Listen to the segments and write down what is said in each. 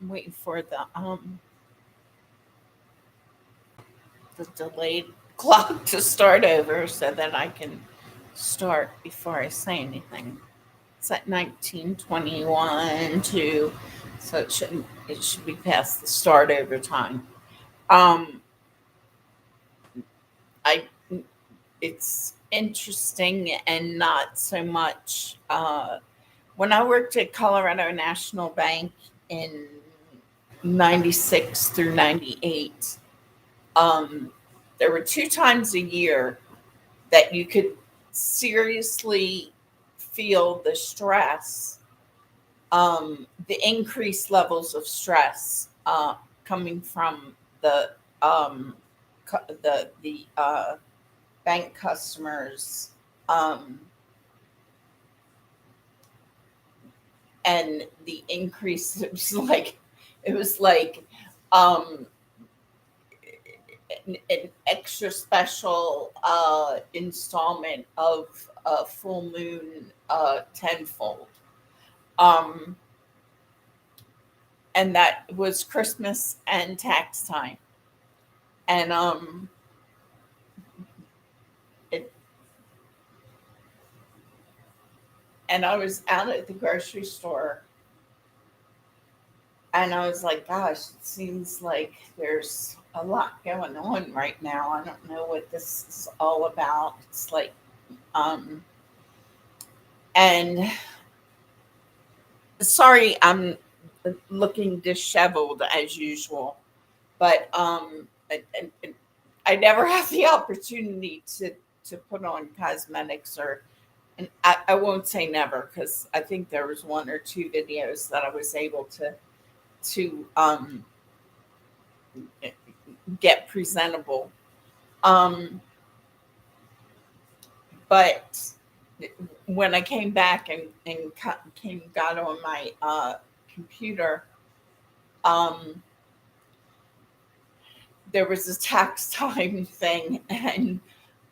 I'm waiting for the delayed clock to start over so that I can start before I say anything. It's at 19:21 to, so it should be past the start over time. Um, I it's interesting and not so much. When I worked at Colorado National Bank in 96 through 98, um, there were two times a year that you could seriously feel the stress, the increased levels of stress coming from um, the bank customers, um, and the increase. It was like um, an extra special installment of full moon tenfold. Um, and that was Christmas and tax time. And it, and I was out at the grocery store, and I was like, gosh, it seems like there's a lot going on right now. I don't know what this is all about. It's like, um, and sorry, I'm looking disheveled as usual, but I never have the opportunity to put on cosmetics, or, and I won't say never, because I think there was one or two videos that I was able to get presentable. Um, but when I came back and got on my computer, um, there was a tax time thing, and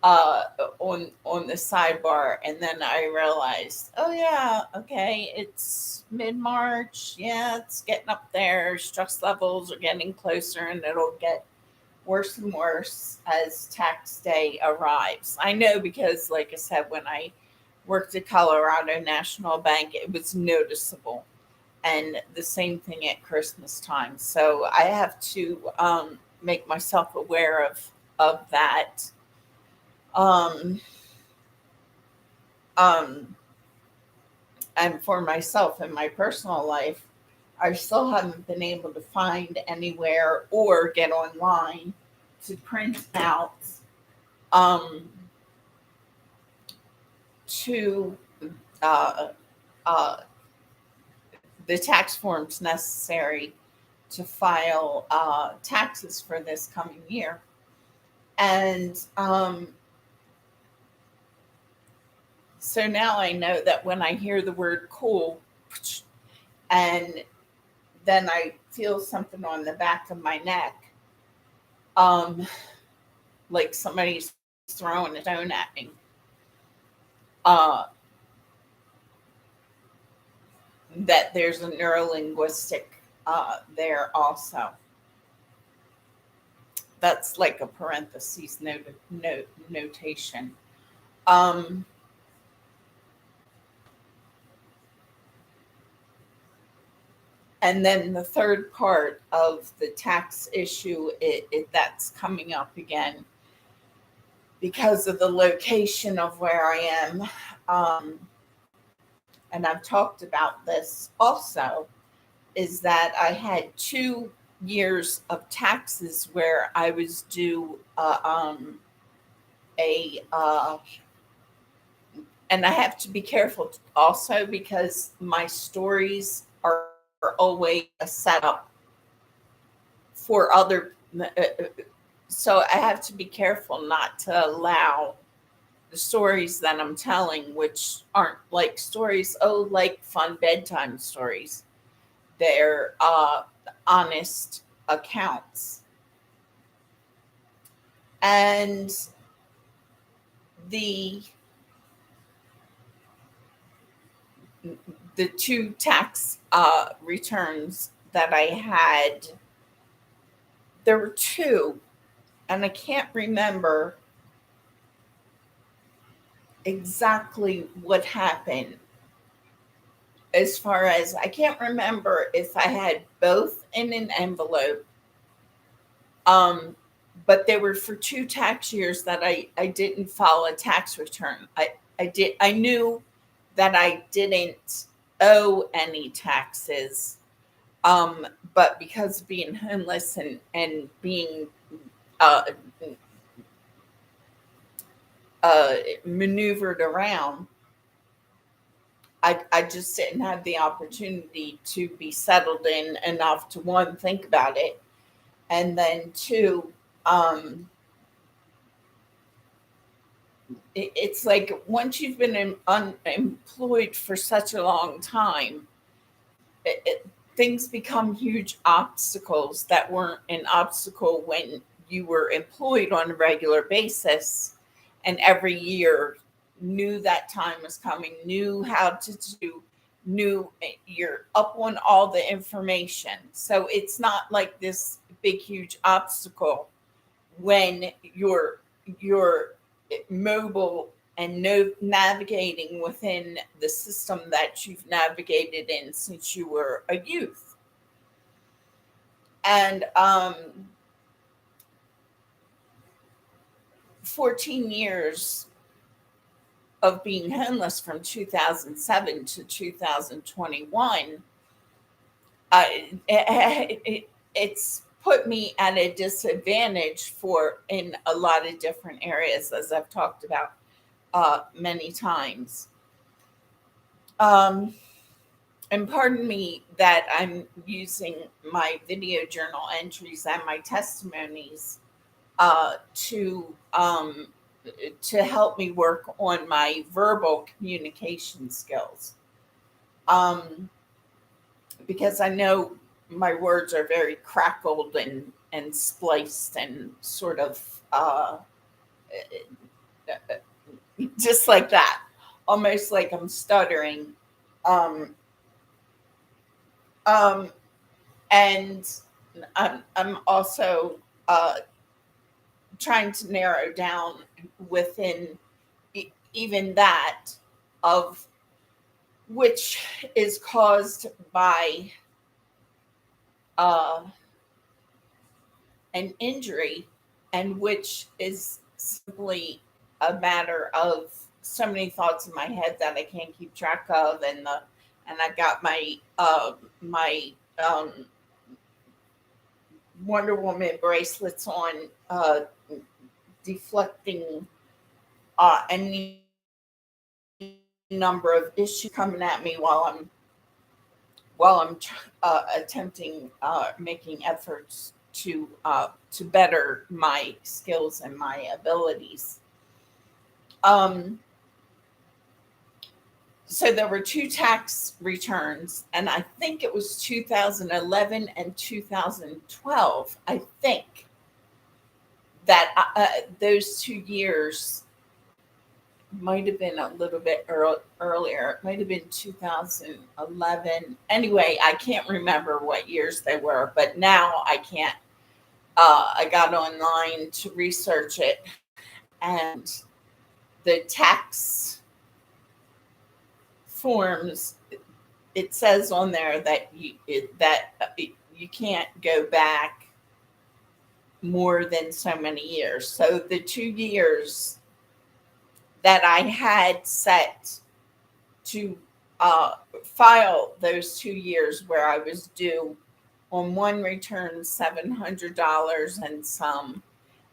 uh, on the sidebar, and then I realized, oh yeah, okay, it's mid March. Yeah, it's getting up there. Stress levels are getting closer, and it'll get worse and worse as tax day arrives. I know, because, like I said, when I worked at Colorado National Bank, it was noticeable, and the same thing at Christmas time. So I have to make myself aware of that. Um, um, and for myself in my personal life, I still haven't been able to find anywhere or get online to print out um, to uh, uh, the tax forms necessary to file taxes for this coming year. And so now I know that when I hear the word cool, and then I feel something on the back of my neck, um, like somebody's throwing a stone at me. Uh, that there's a neurolinguistic there also. That's like a parentheses notation. Um, and then the third part of the tax issue, that's coming up again because of the location of where I am. Um, and I've talked about this also, is that I had 2 years of taxes where I was due a and I have to be careful also, because my stories are always a setup for other. So I have to be careful not to allow the stories that I'm telling, which aren't like stories, oh, like fun bedtime stories. They're honest accounts. And the the two tax returns that I had, there were two, and I can't remember exactly what happened. As far as I can't remember if I had both in an envelope, um, but they were for two tax years that I didn't file a tax return. I knew that I didn't owe any taxes, but because of being homeless and being uh, maneuvered around, I just didn't have the opportunity to be settled in enough to, one, think about it, and then two, um, it's like once you've been unemployed for such a long time, things become huge obstacles that weren't an obstacle when you were employed on a regular basis, and every year knew that time was coming, knew how to do, knew you're up on all the information. So it's not like this big huge obstacle when you're mobile and navigating within the system that you've navigated in since you were a youth. And 14 years of being homeless from 2007 to 2021, it's put me at a disadvantage for in a lot of different areas, as I've talked about many times. Um, and pardon me that I'm using my video journal entries and my testimonies to help me work on my verbal communication skills, because I know my words are very crackled and spliced and sort of just like that, almost like I'm stuttering. Um, um, and I'm also trying to narrow down within even that of which is caused by uh, an injury and which is simply a matter of so many thoughts in my head that I can't keep track of, and I got my Wonder Woman bracelets on, deflecting any number of issues coming at me while I'm attempting making efforts to better my skills and my abilities. Um, so there were two tax returns, and I think it was 2011 and 2012. I think that those 2 years might have been a little bit earlier. It might have been 2011. Anyway, I can't remember what years they were, but now I can't. I got online to research it, and the tax forms, it says on there that you can't go back more than so many years. So the 2 years that I had set to file, those 2 years where I was due on one return $700 and some,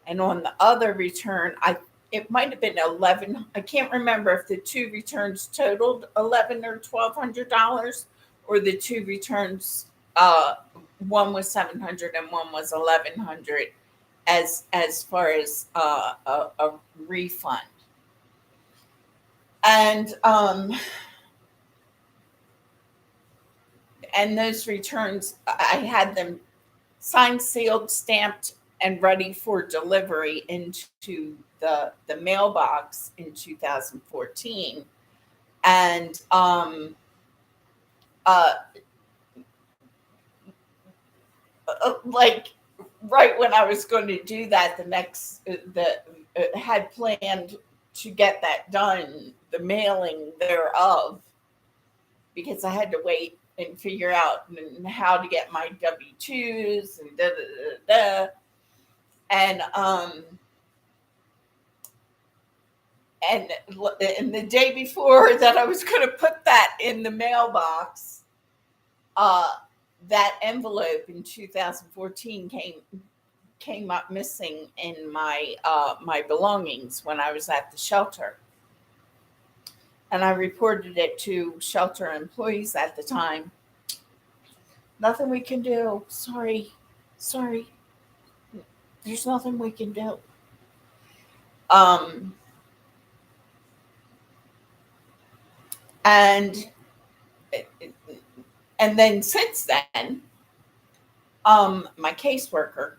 and on the other return, it might have been 11. I can't remember if the two returns totaled 11 or $1,200, or the two returns, one was 700 and one was 1,100, as far as a refund. And those returns, I had them signed, sealed, stamped, and ready for delivery into the mailbox in 2014. And uh, like right when I was going to do that, had planned to get that done, the mailing thereof, because I had to wait and figure out how to get my W-2s and da da da da. And and and the day before that I was going to put that in the mailbox, uh, that envelope in 2014 came up missing in my belongings when I was at the shelter. And I reported it to shelter employees at the time. Nothing we can do. Sorry. There's nothing we can do. Um, and and then since then, my caseworker,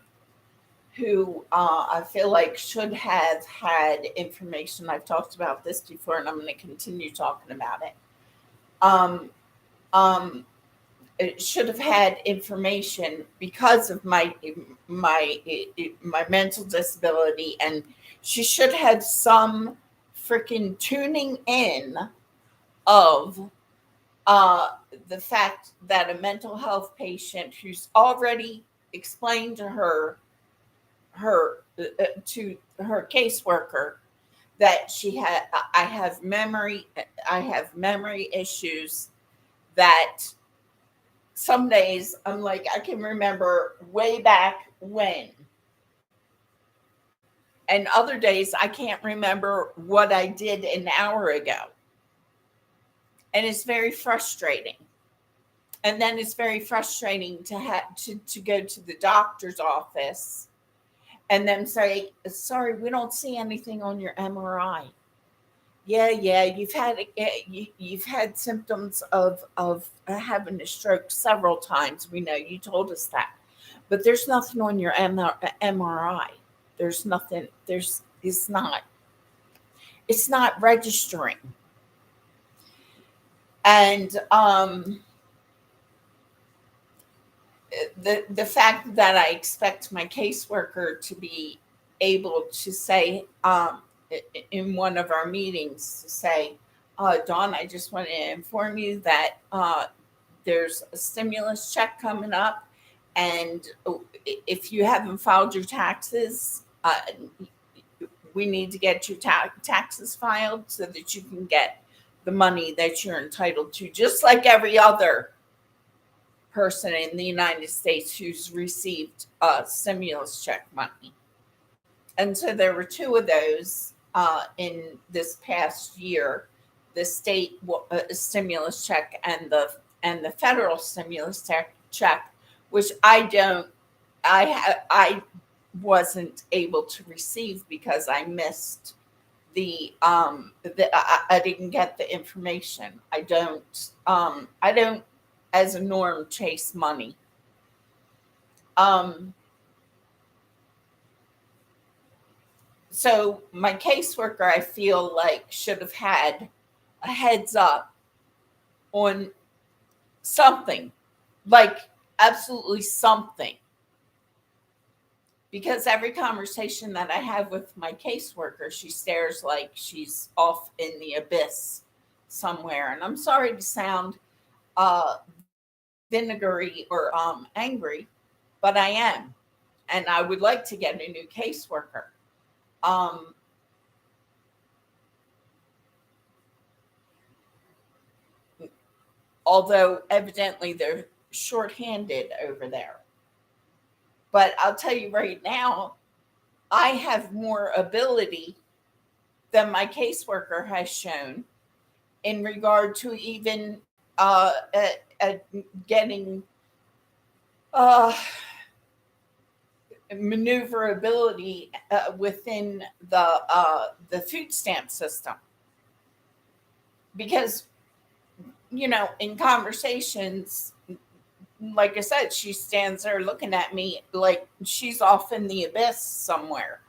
who I feel like should have had information. I've talked about this before, and I'm going to continue talking about it. Um, um, it should have had information because of my my mental disability, and she should have some freaking tuning in of uh, the fact that a mental health patient who's already explained to to her caseworker that I have memory issues, that some days I'm like, I can remember way back when, and other days I can't remember what I did an hour ago, and it's very frustrating. And then it's very frustrating to have to go to the doctor's office and then say, sorry, we don't see anything on your MRI. Yeah, you've had symptoms of having a stroke several times. We know, you told us that, but there's nothing on your MRI. There's nothing. It's not registering. And the fact that I expect my caseworker to be able to say, in one of our meetings, to say, Dawn, I just want to inform you that there's a stimulus check coming up, and if you haven't filed your taxes, we need to get your taxes filed so that you can get the money that you're entitled to, just like every other person in the United States who's received stimulus check money. And so there were two of those in this past year: the state stimulus check and the federal stimulus check, which I wasn't able to receive because I missed I didn't get the information. I don't as a norm chase money. So my caseworker, I feel like, should have had a heads up on something, like absolutely something. Because every conversation that I have with my caseworker, she stares like she's off in the abyss somewhere. And I'm sorry to sound vinegary or angry, but I am. And I would like to get a new caseworker. Although evidently they're shorthanded over there. But I'll tell you right now, I have more ability than my caseworker has shown in regard to even getting maneuverability within the food stamp system. Because, in conversations, like I said, she stands there looking at me like she's off in the abyss somewhere.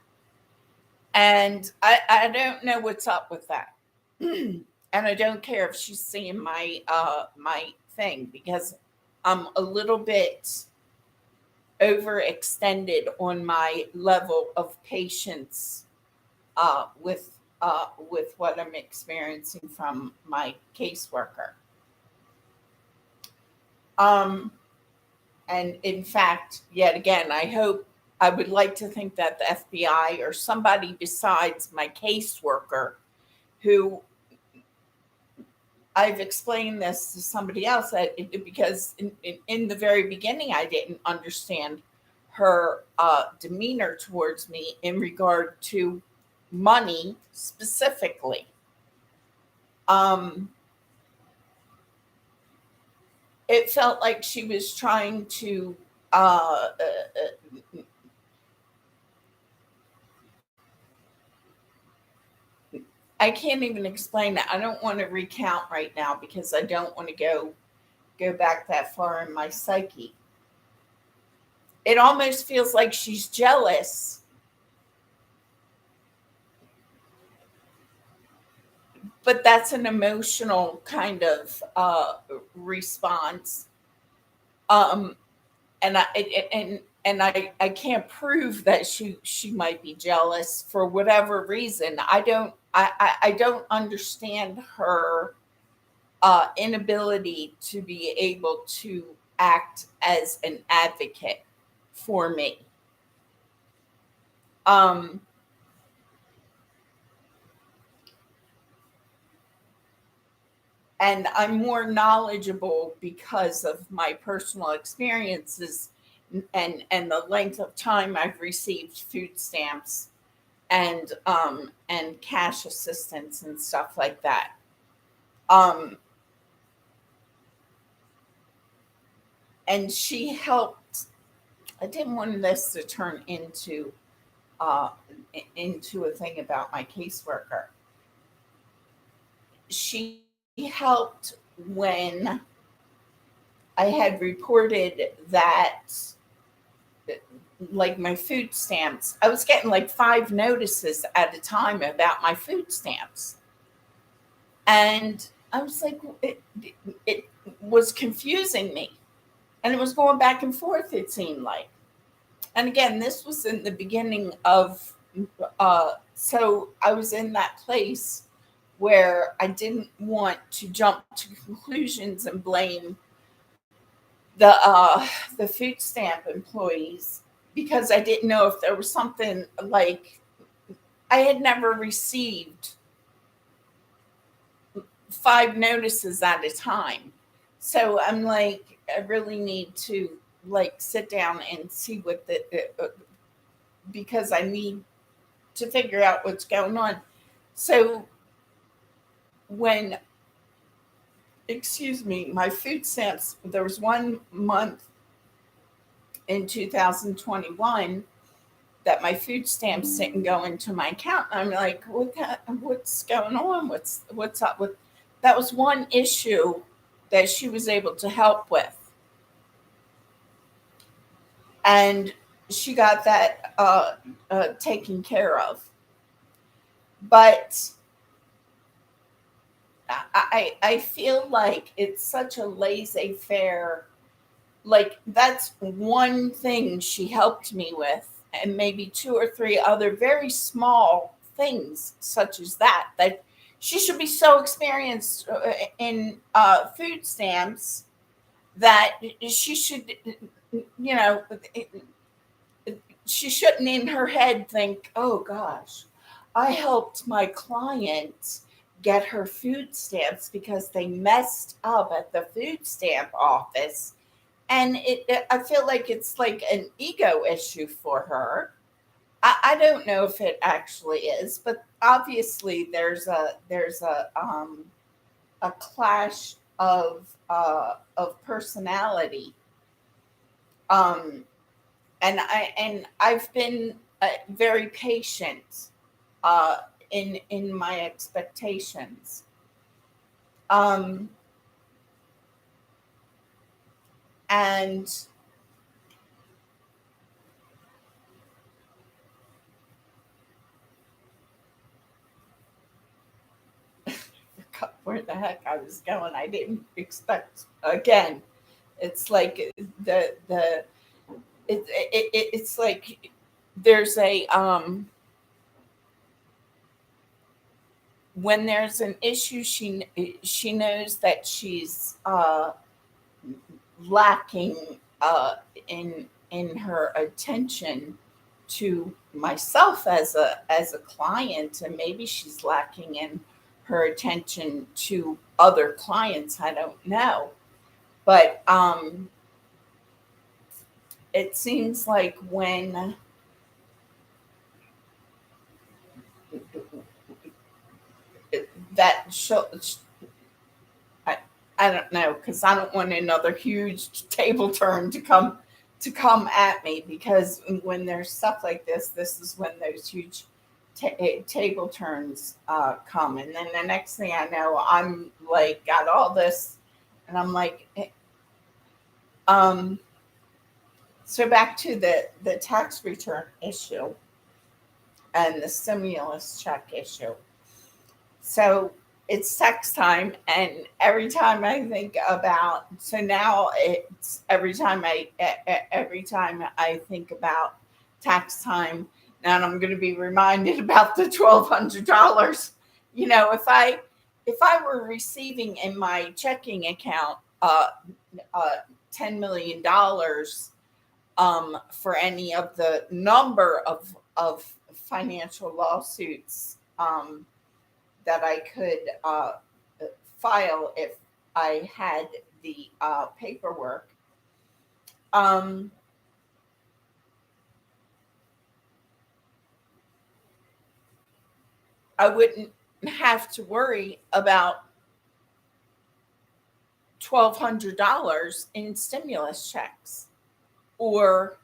And I don't know what's up with that. And I don't care if she's seeing my my thing, because I'm a little bit overextended on my level of patience with what I'm experiencing from my caseworker. And in fact, yet again, I would like to think that the FBI or somebody besides my caseworker, who I've explained this to somebody else because in the very beginning, I didn't understand her demeanor towards me in regard to money specifically. It felt like she was trying to I can't even explain that. I don't want to recount right now because I don't want to go back that far in my psyche. It almost feels like she's jealous, but that's an emotional kind of response. Um, and I can't prove that she might be jealous for whatever reason. I don't understand her inability to be able to act as an advocate for me. Um, and I'm more knowledgeable because of my personal experiences and the length of time I've received food stamps and cash assistance and stuff like that. Um, and she helped. I didn't want this to turn uh, into a thing about my caseworker. She helped when I had reported that, like my food stamps, I was getting like 5 notices at a time about my food stamps. And I was like, it was confusing me. And it was going back and forth, it seemed like. And again, this was in the beginning of, so I was in that place where I didn't want to jump to conclusions and blame the food stamp employees because I didn't know if there was something like I had never received 5 notices at a time. So I'm like, I really need to like sit down and see what because I need to figure out what's going on. So when, excuse me, my food stamps, there was 1 month in 2021 that my food stamps didn't go into my account. I'm like, what's going on? What's up with that? Was one issue that she was able to help with, and she got that taken care of. But I feel like it's such a laissez-faire. Like that's one thing she helped me with, and maybe 2 or 3 other very small things such as that she should be so experienced in food stamps that she should, you know, she shouldn't in her head think, oh gosh, I helped my client get her food stamps because they messed up at the food stamp office. And I feel like it's like an ego issue for her. I don't know if it actually is, but obviously there's a clash of personality. Um, and I've been very patient uh, in my expectations. Um, and where the heck I was going, I didn't expect again. It's like the it's like there's a when there's an issue, she knows that she's lacking in her attention to myself as a client, and maybe she's lacking in her attention to other clients. I don't know, but it seems like when that show, I, I don't know, because I don't want another huge table turn to come at me, because when there's stuff like this is when those huge table turns come, and then the next thing I know, I'm like got all this, and I'm like, um, so back to the tax return issue and the stimulus check issue. So it's tax time, and every time I think about, so now it's every time I think about tax time, and I'm going to be reminded about the $1,200. If I were receiving in my checking account uh, $10 million for any of the number of financial lawsuits that I could file if I had the paperwork. I wouldn't have to worry about $1,200 in stimulus checks, or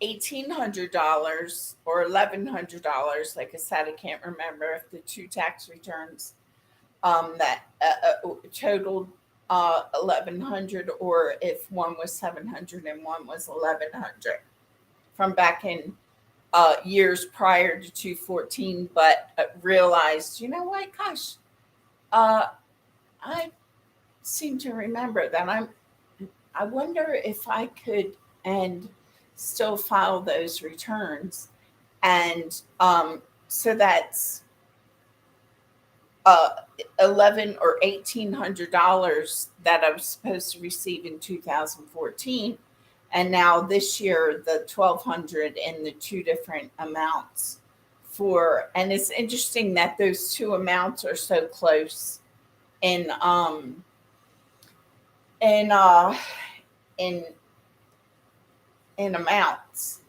$1,800 or $1,100. Like I said, I can't remember if the two tax returns that totaled 1,100, or if one was 700 and one was 1,100 from back in years prior to 214. But realized, you know what, gosh, I seem to remember that I wonder if I could and still file those returns, and so that's uh, $1,100 or $1,800 that I was supposed to receive in 2014, and now this year the 1,200 in the two different amounts for. And it's interesting that those two amounts are so close in in uh in in amounts,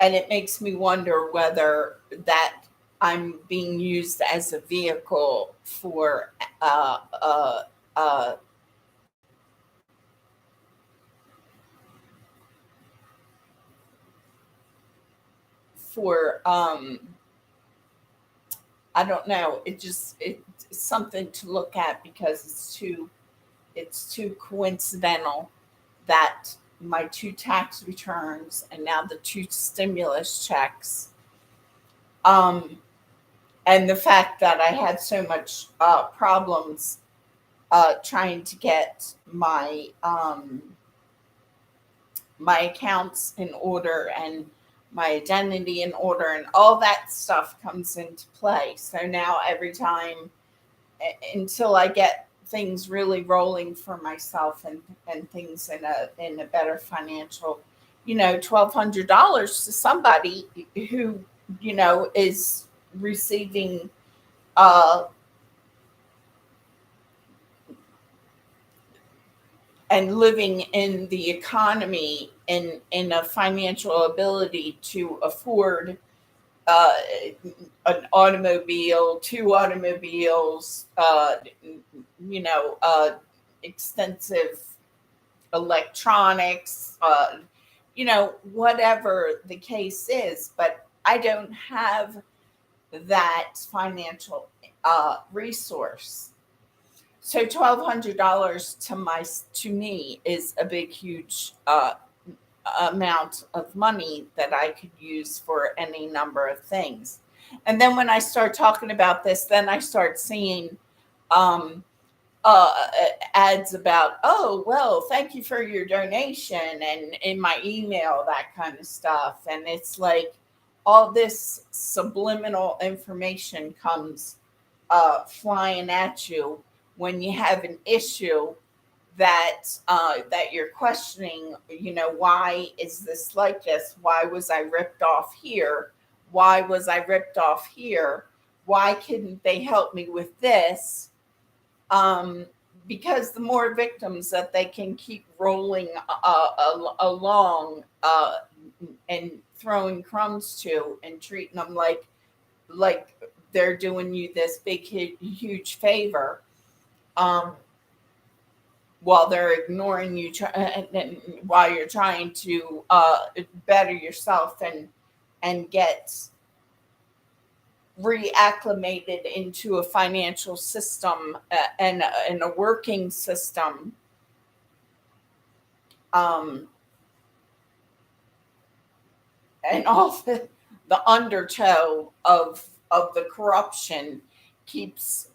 and it makes me wonder whether that I'm being used as a vehicle uh, uh, uh, for I don't know. It's something to look at, because it's too coincidental that my two tax returns and now the two stimulus checks, um, and the fact that I had so much problems trying to get my accounts in order and my identity in order, and all that stuff comes into play. So now every time, until I get things really rolling for myself, and things in a better financial, $1,200 to somebody who is receiving uh and living in the economy, in a financial ability to afford uh, an automobile, two automobiles, extensive electronics, whatever the case is. But I don't have that financial resource. So $1,200 to me is a big, huge amount of money that I could use for any number of things. And then when I start talking about this, then I start seeing um, ads about, oh, well, thank you for your donation, and in my email, that kind of stuff. And it's like all this subliminal information comes flying at you when you have an issue that you're questioning. Why is this like this? Why was I ripped off here? Why was I ripped off here? Why couldn't they help me with this? um, because the more victims that they can keep rolling along, and throwing crumbs to, and treating them like they're doing you this big huge favor, um, while they're ignoring you, and while you're trying to better yourself and get reacclimated into a financial system, and a working system. um, and all the undertow of the corruption keeps.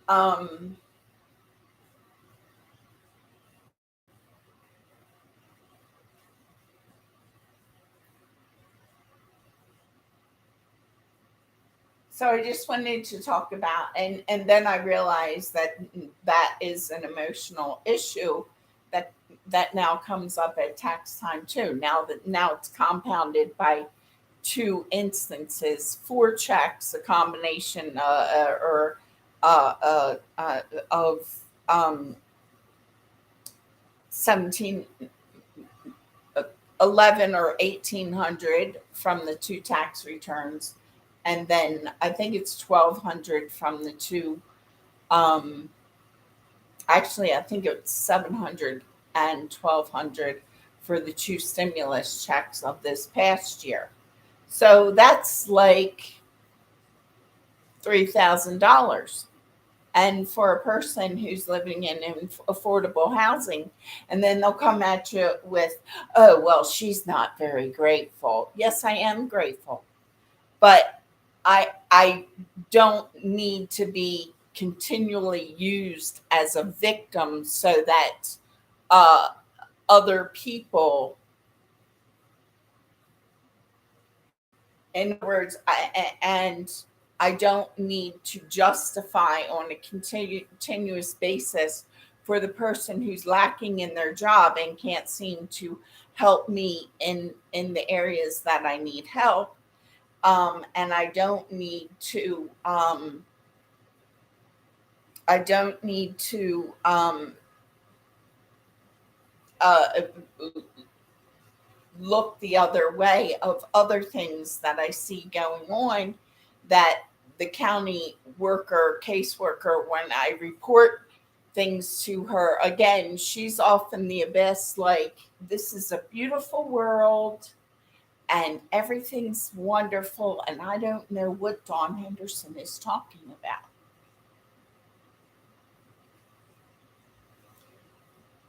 um, so I just wanted to talk about, and then I realized that that is an emotional issue that now comes up at tax time too. Now it's compounded by two instances, four checks, a combination, or of, um, 17, 11 or 1800 from the two tax returns, and then I think it's 1200 from the two. um, Actually, I think it's 700 and 1200 for the two stimulus checks of this past year. So that's like $3,000. And for a person who's living in affordable housing, and then they'll come at you with, oh, well, she's not very grateful. Yes, I am grateful, but I don't need to be continually used as a victim so that uh, other people, in other words, and I don't need to justify on a continuous basis for the person who's lacking in their job and can't seem to help me in the areas that I need help. And I don't need to uh, look the other way of other things that I see going on, that the county worker, caseworker, when I report things to her, again, she's off in the abyss, like, this is a beautiful world and everything's wonderful. And I don't know what Dawn Henderson is talking about.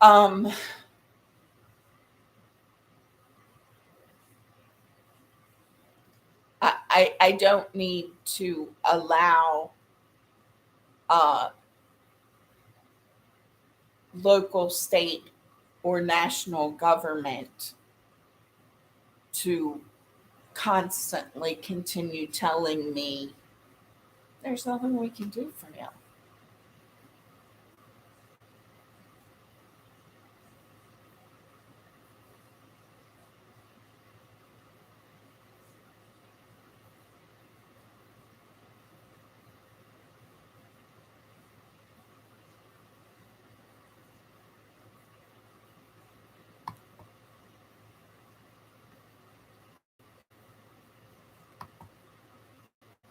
Um, I don't need to allow uh, local, state, or national government to constantly continue telling me there's nothing we can do for you.